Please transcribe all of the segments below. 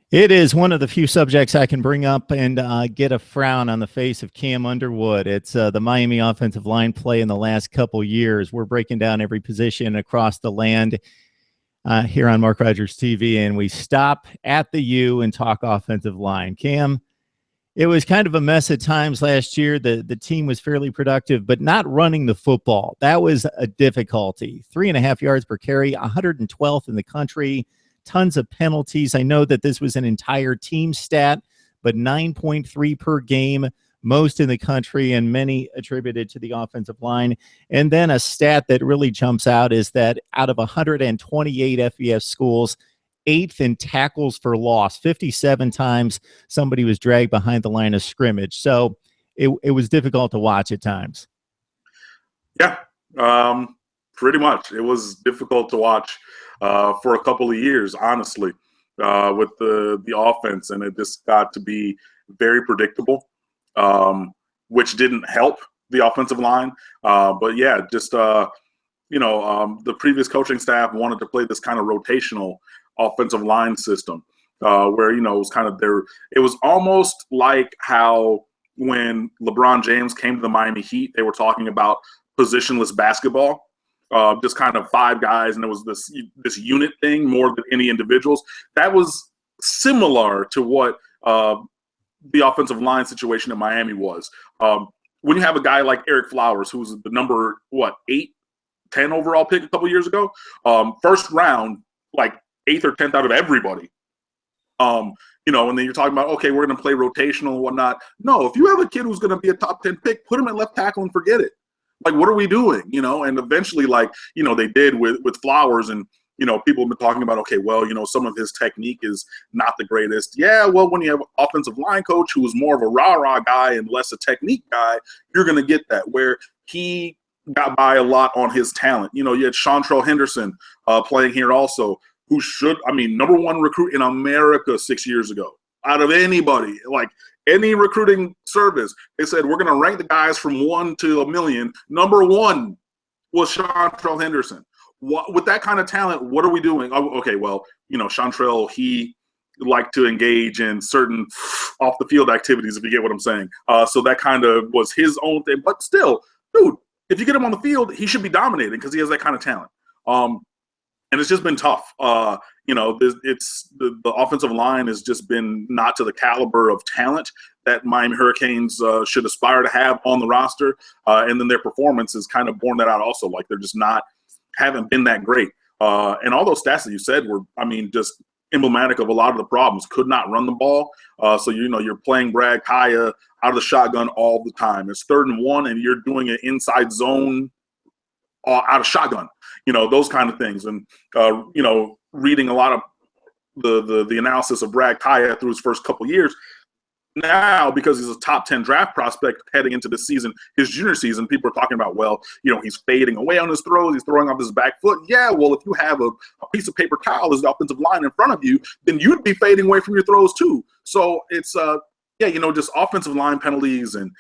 It is one of the few subjects I can bring up and get a frown on the face of Cam Underwood. It's the Miami offensive line play in the last couple years. We're breaking down every position across the land here on Mark Rogers TV, and we stop at the U and talk offensive line. Cam, it was kind of a mess at times last year. The team was fairly productive, but not running the football. That was a difficulty. 3.5 yards per carry, 112th in the country. Tons of penalties. I know that this was an entire team stat, but 9.3 per game, most in the country, and many attributed to the offensive line. And then a stat that really jumps out is that out of 128 FBS schools, 8th in tackles for loss. 57 times somebody was dragged behind the line of scrimmage. So it was difficult to watch at times. Yeah, pretty much. It was difficult to watch for a couple of years, honestly, with the offense, and it just got to be very predictable, which didn't help the offensive line. But yeah, just the previous coaching staff wanted to play this kind of rotational offensive line system, where it was kind of there. It was almost like how when LeBron James came to the Miami Heat, they were talking about positionless basketball. Just kind of 5 guys, and it was this unit thing more than any individuals. That was similar to what the offensive line situation in Miami was. When you have a guy like Eric Flowers, who's the number 8, 10 overall pick a couple years ago, first round, like 8th or 10th out of everybody. And then you're talking about, okay, we're going to play rotational and whatnot. No, if you have a kid who's going to be a top 10 pick, put him at left tackle and forget it. Like, what are we doing? And eventually, they did with Flowers, and, people have been talking about, okay, well, some of his technique is not the greatest. Yeah, well, when you have an offensive line coach who is more of a rah-rah guy and less a technique guy, you're going to get that, where he got by a lot on his talent. You had Chantrell Henderson playing here also, who number 1 recruit in America 6 years ago, out of anybody, like any recruiting service. They said, we're going to rank the guys from 1 to 1,000,000. Number 1 was Chantrell Henderson. With that kind of talent, what are we doing? Oh, okay, well, Chantrell, he liked to engage in certain off-the-field activities, if you get what I'm saying. So that kind of was his own thing. But still, dude, if you get him on the field, he should be dominating because he has that kind of talent. And it's just been tough. It's the offensive line has just been not to the caliber of talent that Miami Hurricanes should aspire to have on the roster. And then their performance has kind of borne that out also. Like, they're just haven't been that great. And all those stats that you said were, just emblematic of a lot of the problems. Could not run the ball. So, you're playing Brad Kaya out of the shotgun all the time. It's 3rd and 1, and you're doing an inside zone out of shotgun. Those kind of things. And, reading a lot of the analysis of Brad Kaya through his first couple years, now, because he's a top 10 draft prospect heading into this season, his junior season, people are talking about, well, he's fading away on his throws. He's throwing off his back foot. Yeah, well, if you have a piece of paper towel as the offensive line in front of you, then you'd be fading away from your throws too. So it's, just offensive line penalties and,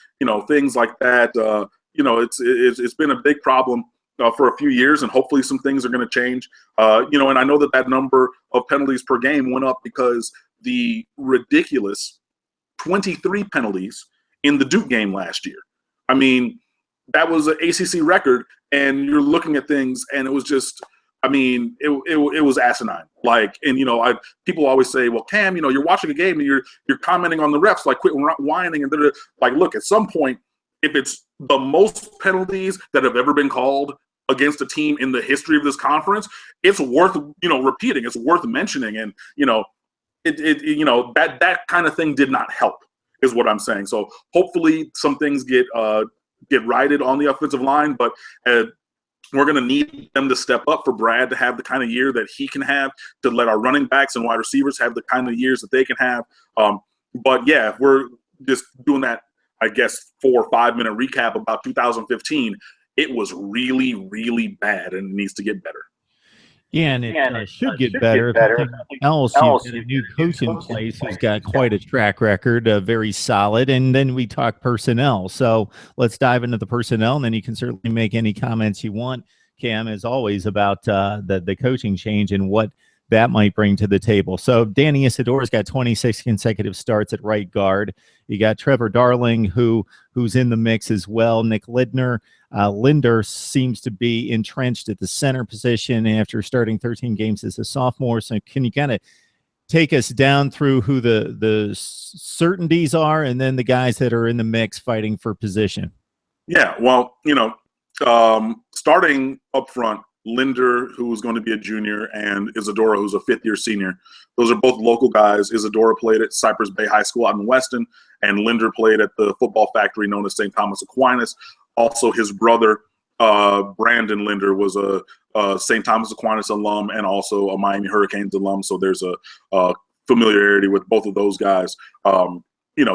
things like that. It's been a big problem for a few years, and hopefully some things are going to change. And I know that number of penalties per game went up because the ridiculous 23 penalties in the Duke game last year. That was an ACC record, and you're looking at things, and it was just, it was asinine. People always say, well, Cam, you're watching a game and you're commenting on the refs, like, quit whining, and like, look, at some point, if it's the most penalties that have ever been called against a team in the history of this conference, it's worth, repeating. It's worth mentioning. And, that kind of thing did not help, is what I'm saying. So hopefully some things get righted on the offensive line, but we're going to need them to step up for Brad to have the kind of year that he can have, to let our running backs and wide receivers have the kind of years that they can have. But yeah, we're just doing that, I guess, 4 or 5 minute recap about 2015. It was really, really bad, and it needs to get better. Yeah, and it should get better. If nothing else, you've got a new coach in place who's got quite a track record, very solid. And then we talk personnel. So let's dive into the personnel, and then you can certainly make any comments you want, Cam, as always, about the coaching change and what that might bring to the table. So Danny Isidora's got 26 consecutive starts at right guard. You got Trevor Darling, who's in the mix as well. Nick Linder seems to be entrenched at the center position after starting 13 games as a sophomore. So can you kind of take us down through who the certainties are, and then the guys that are in the mix fighting for position? Yeah, well, starting up front, Linder, who's going to be a junior, and Isidora, who's a fifth-year senior. Those are both local guys. Isidora played at Cypress Bay High School out in Weston, and Linder played at the football factory known as St. Thomas Aquinas. Also, his brother, Brandon Linder, was a St. Thomas Aquinas alum and also a Miami Hurricanes alum, so there's a familiarity with both of those guys,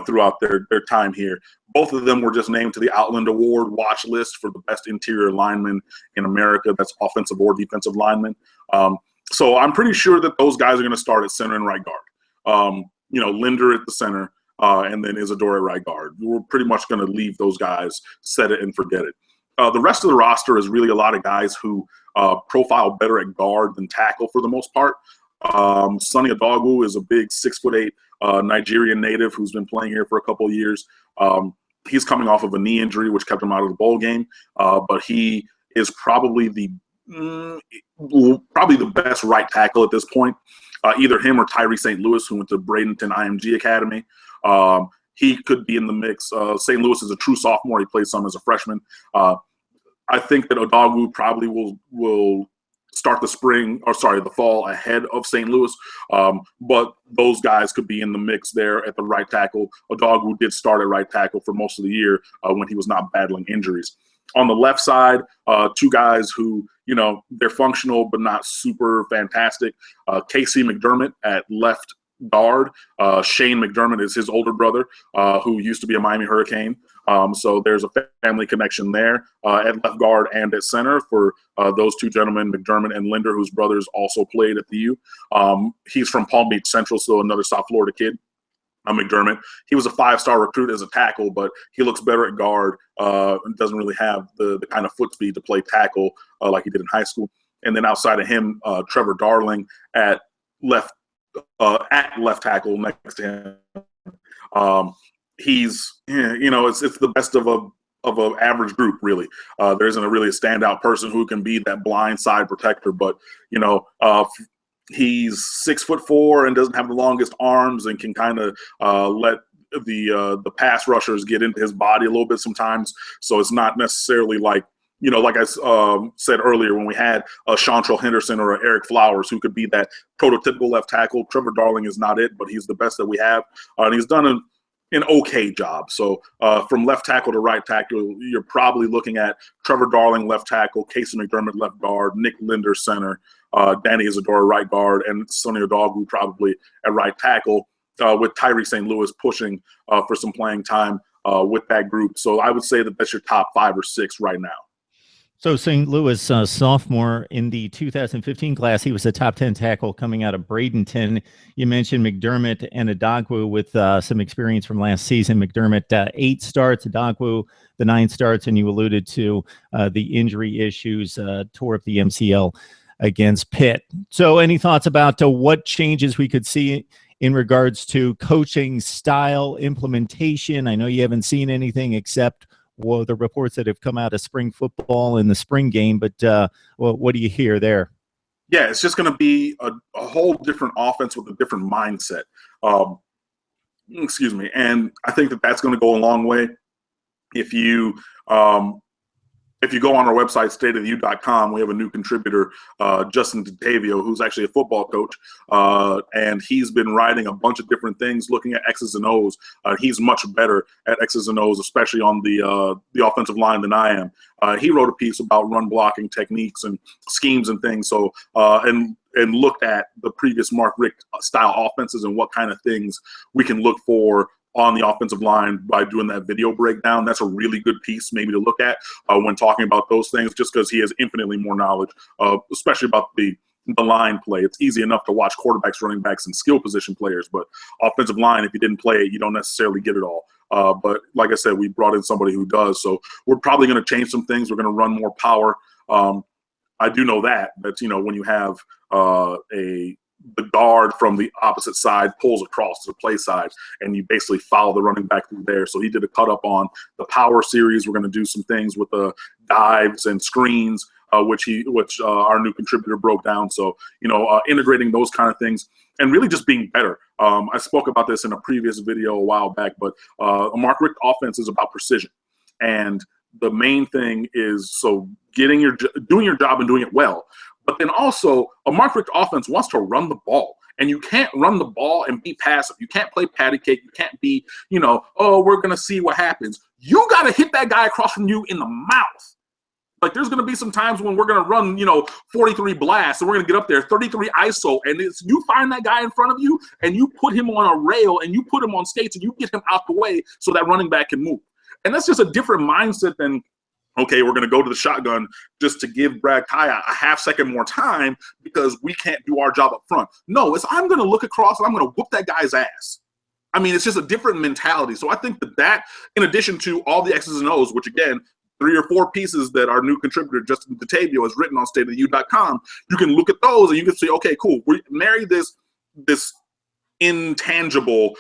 throughout their time here. Both of them were just named to the Outland Award watch list for the best interior lineman in America. That's offensive or defensive lineman. So I'm pretty sure that those guys are going to start at center and right guard. Linder at the center, and then Isidora at right guard. We're pretty much going to leave those guys, set it and forget it. The rest of the roster is really a lot of guys who profile better at guard than tackle for the most part. Sonny Avago is a big 6'8" Nigerian native who's been playing here for a couple of years. He's coming off of a knee injury, which kept him out of the bowl game, but he is probably the best right tackle at this point. Either him or Tyree St. Louis, who went to Bradenton IMG Academy. He could be in the mix. St. Louis is a true sophomore. He played some as a freshman. I think that Odagu probably will start the fall ahead of St. Louis. But those guys could be in the mix there at the right tackle. Odagu did start at right tackle for most of the year when he was not battling injuries. On the left side, two guys who, they're functional but not super fantastic. Casey McDermott at left guard. Shane McDermott is his older brother, who used to be a Miami Hurricane. So there's a family connection there at left guard and at center for those two gentlemen, McDermott and Linder, whose brothers also played at the U. He's from Palm Beach Central, so another South Florida kid. McDermott. He was a 5-star recruit as a tackle, but he looks better at guard and doesn't really have the kind of foot speed to play tackle like he did in high school. And then outside of him, Trevor Darling at left tackle next to him. He's, it's the best of an average group, really. There isn't really a standout person who can be that blind side protector, but, he's 6'4" and doesn't have the longest arms and can kind of let the pass rushers get into his body a little bit sometimes. So it's not necessarily like, like I said earlier when we had a Chantrell Henderson or a Eric Flowers who could be that prototypical left tackle. Trevor Darling is not it, but he's the best that we have. And he's done an okay job. So from left tackle to right tackle, you're probably looking at Trevor Darling left tackle, Casey McDermott left guard, Nick Linder center, Danny Isidora right guard, and Sonny Avago probably at right tackle, with Tyree St. Louis pushing for some playing time with that group. So I would say that that's your top 5 or 6 right now. So St. Louis, sophomore in the 2015 class, he was a top 10 tackle coming out of Bradenton. You mentioned McDermott and Adagwu with some experience from last season. McDermott, 8 starts, Adagwu, the 9 starts, and you alluded to the injury issues, tore up the MCL against Pitt. So any thoughts about what changes we could see in regards to coaching style implementation? I know you haven't seen anything except the reports that have come out of spring football in the spring game, but what do you hear there? Yeah, it's just going to be a whole different offense with a different mindset. Excuse me. And I think that that's going to go a long way. If you go on our website, stateoftheu.com, we have a new contributor, Justin DeTavio, who's actually a football coach, and he's been writing a bunch of different things, looking at X's and O's. He's much better at X's and O's, especially on the offensive line than I am. He wrote a piece about run blocking techniques and schemes and things. So and looked at the previous Mark Richt style offenses and what kind of things we can look for on the offensive line by doing that video breakdown. That's a really good piece maybe to look at when talking about those things, just because he has infinitely more knowledge, especially about the line play. It's easy enough to watch quarterbacks, running backs, and skill position players, but offensive line, if you didn't play it, you don't necessarily get it all. But like I said, we brought in somebody who does, so we're probably going to change some things. We're going to run more power. I do know that when you have a the guard from the opposite side pulls across to the play side, and you basically follow the running back through there. So he did a cut up on the power series. We're going to do some things with the dives and screens, which our new contributor broke down. So, integrating those kind of things and really just being better. I spoke about this in a previous video a while back, but a Mark Richt offense is about precision. And the main thing is doing your job and doing it well. But then also, a Mark Richt offense wants to run the ball. And you can't run the ball and be passive. You can't play patty cake. You can't be, we're going to see what happens. You got to hit that guy across from you in the mouth. Like, there's going to be some times when we're going to run, 43 blasts, and we're going to get up there, 33 ISO, and you find that guy in front of you, and you put him on a rail, and you put him on skates, and you get him out the way so that running back can move. And that's just a different mindset than, okay, we're going to go to the shotgun just to give Brad Kaya a half-second more time because we can't do our job up front. No, I'm going to look across, and I'm going to whoop that guy's ass. I mean, it's just a different mentality. So I think that in addition to all the X's and O's, which, again, 3 or 4 pieces that our new contributor, Justin DeTavio, has written on stateoftheu.com, you can look at those and you can say, okay, cool, we marry this intangible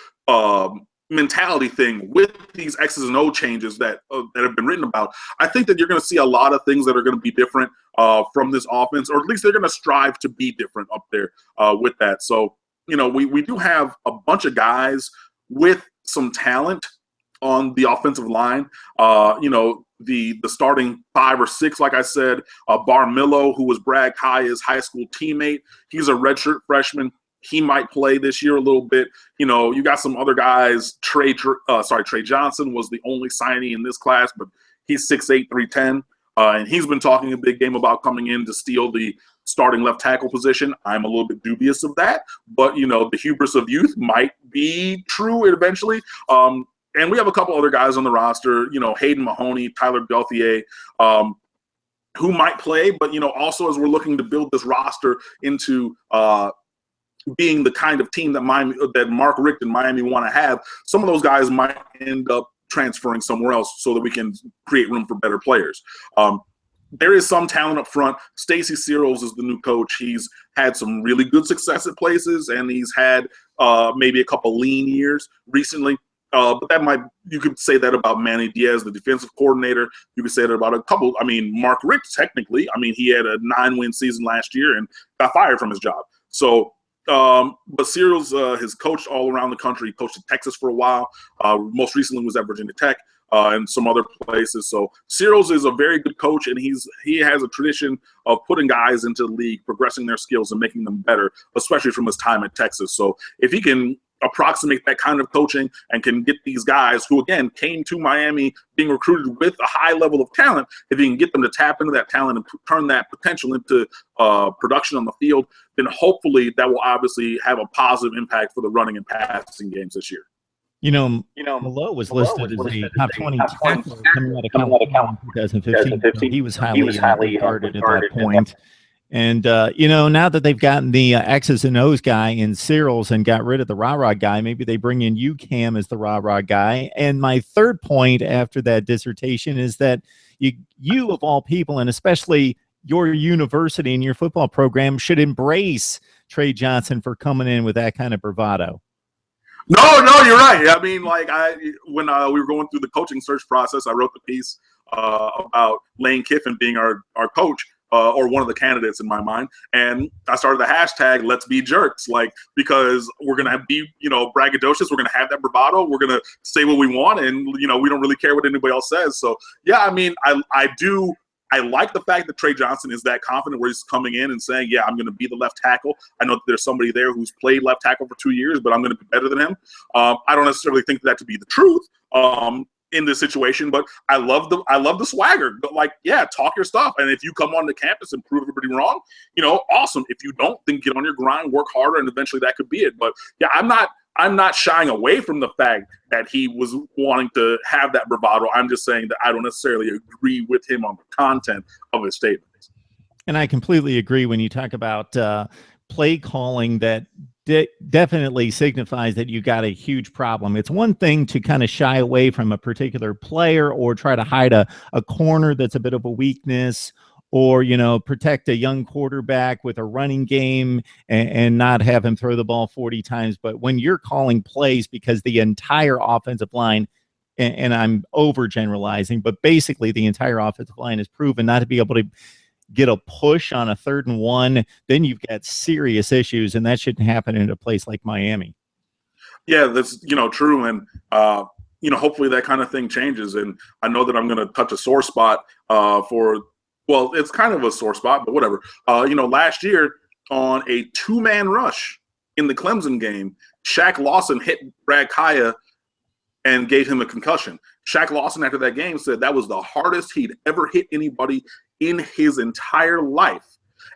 mentality thing with these X's and O changes that have been written about. I think that you're going to see a lot of things that are going to be different from this offense, or at least they're going to strive to be different up there with that. So, we do have a bunch of guys with some talent on the offensive line. The starting 5 or 6, like I said, Barmillo, who was Brad Kaya's high school teammate. He's a redshirt freshman. He might play this year a little bit. You got some other guys. Trey Johnson was the only signee in this class, but he's 6'8", 310. And he's been talking a big game about coming in to steal the starting left tackle position. I'm a little bit dubious of that, but, the hubris of youth might be true eventually. And we have a couple other guys on the roster, Hayden Mahoney, Tyler Gauthier, who might play, but, also as we're looking to build this roster into being the kind of team that Mark Richt and Miami want to have, some of those guys might end up transferring somewhere else so that we can create room for better players. There is some talent up front. Stacy Searels is the new coach. He's had some really good success at places, and he's had maybe a couple lean years recently. But you could say that about Manny Diaz, the defensive coordinator. You could say that about a couple. I mean, Mark Richt, technically, he had a 9-win season last year and got fired from his job. So, but Searels has coached all around the country. He coached in Texas for a while. Most recently was at Virginia Tech and some other places. So Searels is a very good coach, and he has a tradition of putting guys into the league, progressing their skills and making them better, especially from his time at Texas. So if he can approximate that kind of coaching and can get these guys who, again, came to Miami being recruited with a high level of talent, if he can get them to tap into that talent and turn that potential into production on the field, then hopefully that will obviously have a positive impact for the running and passing games this year. Malo was listed as the top 20 tackler coming out of California in 2015. He was highly regarded at that point. And, now that they've gotten the X's and O's guy in Searels and got rid of the rah-rah guy, maybe they bring in you, Cam, as the rah-rah guy. And my third point after that dissertation is that you of all people, and especially your university and your football program, should embrace Trey Johnson for coming in with that kind of bravado. No, you're right. When we were going through the coaching search process, I wrote the piece about Lane Kiffin being our coach. Or one of the candidates in my mind. And I started the hashtag, let's be jerks, because we're going to be, braggadocious. We're going to have that bravado. We're going to say what we want. And, we don't really care what anybody else says. So, yeah, I like the fact that Trey Johnson is that confident where he's coming in and saying, yeah, I'm going to be the left tackle. I know that there's somebody there who's played left tackle for 2 years, but I'm going to be better than him. I don't necessarily think that to be the truth. In this situation, but I love the swagger. But talk your stuff. And if you come on the campus and prove everybody wrong, awesome. If you don't, then get on your grind, work harder, and eventually that could be it. But yeah, I'm not shying away from the fact that he was wanting to have that bravado. I'm just saying that I don't necessarily agree with him on the content of his statements. And I completely agree when you talk about play calling that definitely signifies that you got a huge problem. It's one thing to kind of shy away from a particular player or try to hide a corner that's a bit of a weakness, or, you know, protect a young quarterback with a running game and not have him throw the ball 40 times. But when you're calling plays because the entire offensive line, and I'm overgeneralizing, but basically the entire offensive line is proven not to be able to get a push on a 3rd and 1, then you've got serious issues, and that shouldn't happen in a place like Miami. Yeah, that's, you know, true. And, you know, hopefully that kind of thing changes. And I know that I'm going to touch a sore spot well, it's kind of a sore spot, but whatever. You know, last year on a 2-man rush in the Clemson game, Shaq Lawson hit Brad Kaya and gave him a concussion. Shaq Lawson, after that game, said that was the hardest he'd ever hit anybody in his entire life.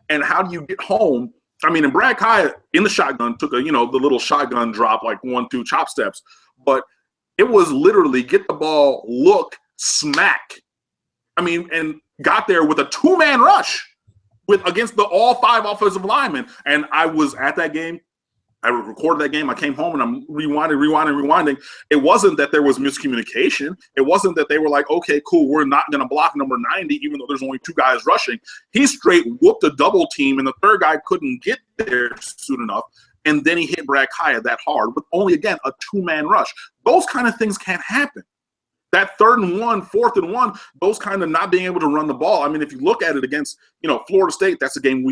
And how do you get home? I mean, and Brad Kaya in the shotgun took a, you know, the little shotgun drop, like 1-2 chop steps, but it was literally get the ball, look, smack. I mean, and got there with a 2-man rush against all 5 offensive linemen. And I was at that game. I recorded that game. I came home and I'm rewinding. It wasn't that there was miscommunication. It wasn't that they were like, okay, cool, we're not going to block number 90, even though there's only 2 guys rushing. He straight whooped a double team, and the 3rd guy couldn't get there soon enough. And then he hit Brad Kaya that hard with only, again, a 2-man rush. Those kind of things can't happen. That 3rd and 1, 4th and 1, those kind of not being able to run the ball. I mean, if you look at it against, you know, Florida State, that's a game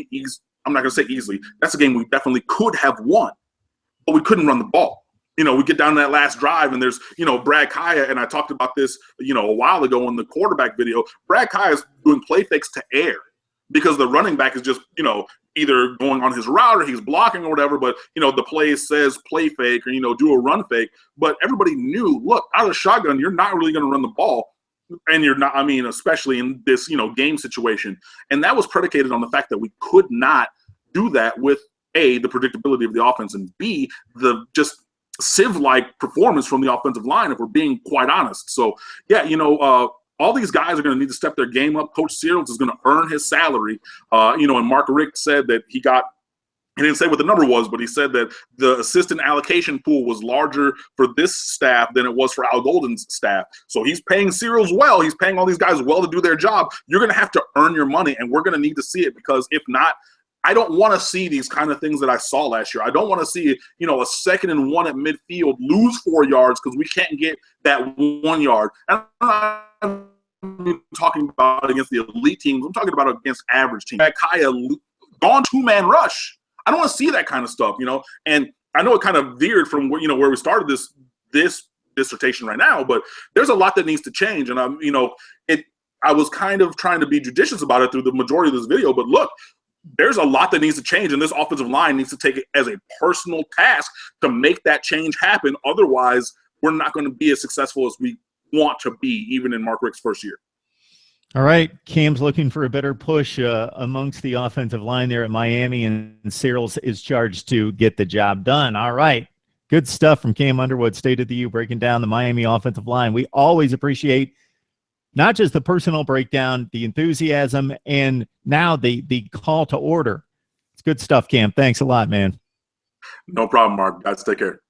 I'm not going to say easily. That's a game we definitely could have won, but we couldn't run the ball. You know, we get down to that last drive and there's, you know, Brad Kaya, and I talked about this, you know, a while ago in the quarterback video. Brad Kaya is doing play fakes to air because the running back is just, you know, either going on his route or he's blocking or whatever, but, you know, the play says play fake or, you know, do a run fake. But everybody knew, look, out of the shotgun, you're not really going to run the ball. And you're not, I mean, especially in this, you know, game situation. And that was predicated on the fact that we could not do that with, A, the predictability of the offense, and B, the just sieve-like performance from the offensive line, if we're being quite honest. So, yeah, you know, all these guys are going to need to step their game up. Coach Searels is going to earn his salary. You know, and Mark Richt said that he didn't say what the number was, but he said that the assistant allocation pool was larger for this staff than it was for Al Golden's staff. So he's paying Searels well. He's paying all these guys well to do their job. You're going to have to earn your money, and we're going to need to see it, because if not, I don't want to see these kind of things that I saw last year. I don't want to see, you know, a 2nd and 1 at midfield, lose 4 yards because we can't get that 1 yard. And I'm not talking about against the elite teams. I'm talking about against average teams. Kaya gone 2-man rush. I don't want to see that kind of stuff, you know. And I know it kind of veered from, you know, where we started this dissertation right now, but there's a lot that needs to change. And I'm, you know, I was kind of trying to be judicious about it through the majority of this video, but look, there's a lot that needs to change, and this offensive line needs to take it as a personal task to make that change happen. Otherwise, we're not going to be as successful as we want to be, even in Mark Richt's first year. All right, Cam's looking for a better push amongst the offensive line there at Miami, and Searels is charged to get the job done. All right, good stuff from Cam Underwood, State of the U, breaking down the Miami offensive line. We always appreciate not just the personal breakdown, the enthusiasm, and now the call to order. It's good stuff, Cam. Thanks a lot, man. No problem, Mark. Guys, take care.